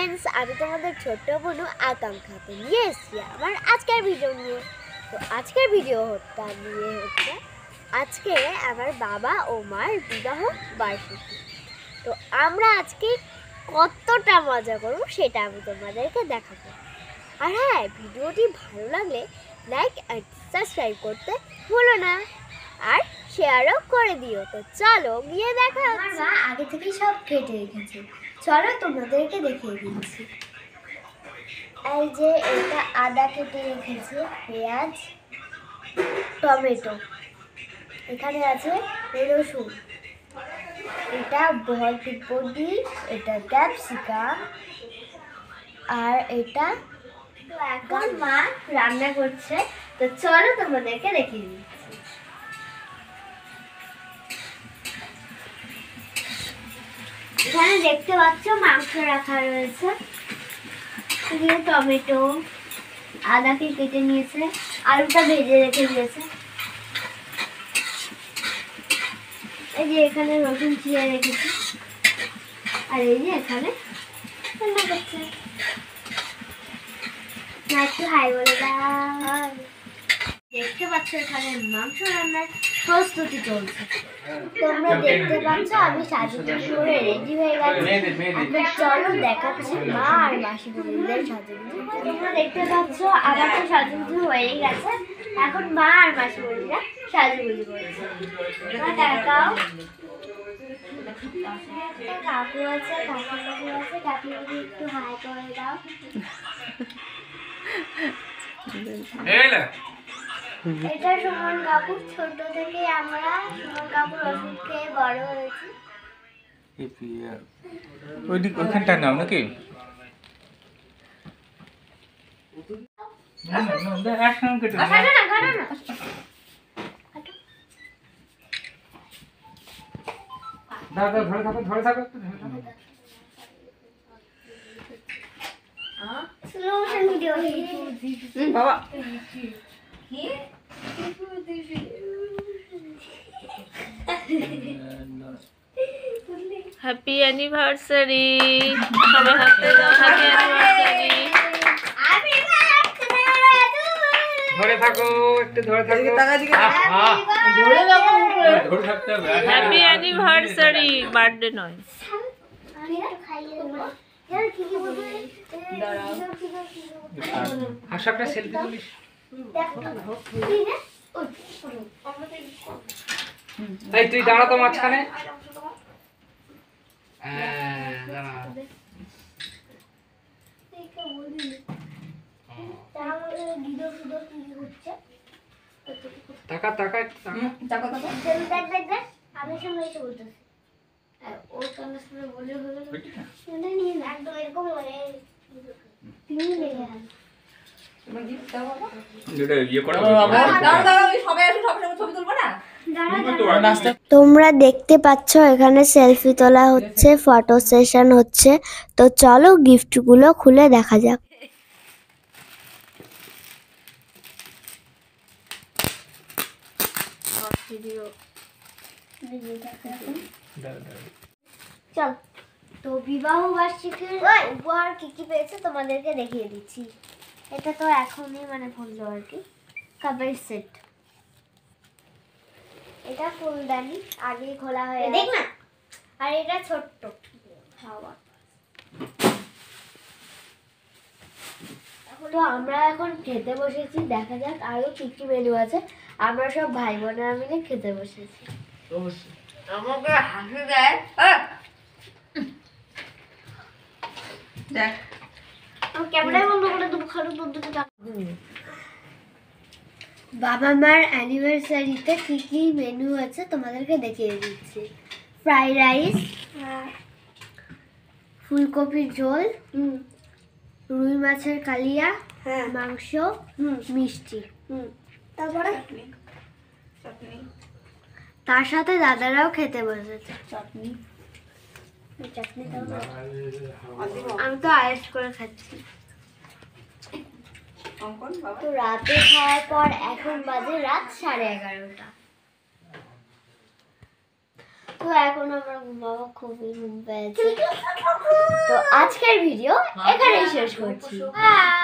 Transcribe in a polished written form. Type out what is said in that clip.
Friends, আমি তোমাদের ছোট্ট বোনু আকাঙ্ক্ষাতে নিয়ে এসেছি আমার আজকের ভিডিও নিয়ে। তো আজকের ভিডিওটা নিয়ে হচ্ছে আজকে আমার বাবা ও মার বিবাহ বার্ষিকী। তো আমরা আজকে কতটা মজা করব সেটা আমি তোমাদেরকে দেখাবো। আর হ্যাঁ, ভিডিওটি ভালো লাগলে লাইক আর সাবস্ক্রাইব করতে ভুলো না, আর শেয়ারও করে দিও। তো চলো গিয়ে দেখা। আমার মা আগে থেকেই সব কেটে রেখেছে, চলো তোমাদেরকে দেখিয়ে দিচ্ছি। এই যে এটা আদা কেটে রেখেছে, পেঁয়াজ, টমেটো, এখানে আছে রসুন, এটা বরবটি, এটা ক্যাপসিকাম, আর এটা। তো এখন মা রান্না করছে, তো চলো তোমাদেরকে দেখিয়ে দিচ্ছি। এখানে দেখতে পাচ্ছ মাংস রাখা রয়েছে, টমেটো, আদাকে কেটে নিয়েছে, আলুটা ভেজে রেখে দিয়েছে, এই যে এখানে রসুন চিড়ে রেখেছে, আর এই যে এখানে রান্না করছে। একটু হাই বলে দাও। দেখতে পাচ্ছ এখানে মাংস রান্নার প্রস্তুতি চলছে। তোমরা দেখতে পাচ্ছ আমি সাজুগুজু করে রেডি হয়ে গেছি। এখন চলো দেখাচ্ছি মা আর মাসি বোনদের সাজুগুজু। তোমরা দেখতে পাচ্ছ আমার তো সাজুগুজু হয়েই গেছে, এখন মা আর মাসি বোনরা সাজুগুজু করছে। দেখাও, কাকু আছে, কাকু আছে, কাকু একটু হাই করে দাও। এটা সুমন কাকু, ছোট থেকে আমরা সুমন কাকুর ওষুধ খেয়ে বড় হয়েছি। ওইখানটা নাও নাকি? ধরে থাকো স্লো মোশন ভিডিও বাবা। হ্যাপি অ্যানিভার্সারি, সবাই হাতে দাও। Happy anniversary. ধরে থাকো, একটু ধরে থাকো। ধরে থাকতে হবে। হ্যাপি অ্যানিভার্সারি, বার্থডে নয়। হাসো, একটা সেলফি তুলিস। এই তুই দাঁড়া তো মাঝখানে। টাকা টাকা টাকা আমি সামনে এসে বলতেছি ওর কানে শুনে বলে হলো একদম এরকম তিনি লেগে আছে। তোমরা দেখতে পাচ্ছ এখানে সেলফি তোলা হচ্ছে, ফটো সেশন হচ্ছে। তো চলো গিফটগুলো খুলে দেখা যাক। চল, তো বিবাহ বার্ষিকীর উপহার কি কি পেয়েছে তোমাদেরকে দেখিয়ে দিচ্ছি। এটা তো এখনই বললো আর কি, কাপের সেট, এটা ফুলদানি আগে খোলা হয়ে দেখ না, আর এটা ছোট্ট খাওয়া। তো আমরা এখন খেতে বসেছি, দেখা যাক আরো কি কি মেনু আছে। আমরা সব ভাই বোনেরা মিলে খেতে বসেছি। আমাকে হাসি দেয়। দেখ ক্যামেরায় বন্ধ করে দেবো, খারাপ বন্ধুকে বাবা মার অ্যানিভার্সারিতে কি কি মেনু আছে তোমাদেরকে দেখিয়ে দিচ্ছি। ফ্রাইড রাইস, ফুলকপির ঝোল, রুই মাছের কালিয়া, মাংস, মিষ্টি, তারপরে তার সাথে দাদারাও খেতে বসেছে। চাটনি, আমি তো আয়েস করে খাচ্ছি। তো রাতে খাওয়ার পর এখন বাজে রাত 11:30। তো এখন আমরা ঘুমাবো, খুবই ঘুম পেয়েছে। তো আজকের ভিডিও এখানেই শেষ করছি। বাই।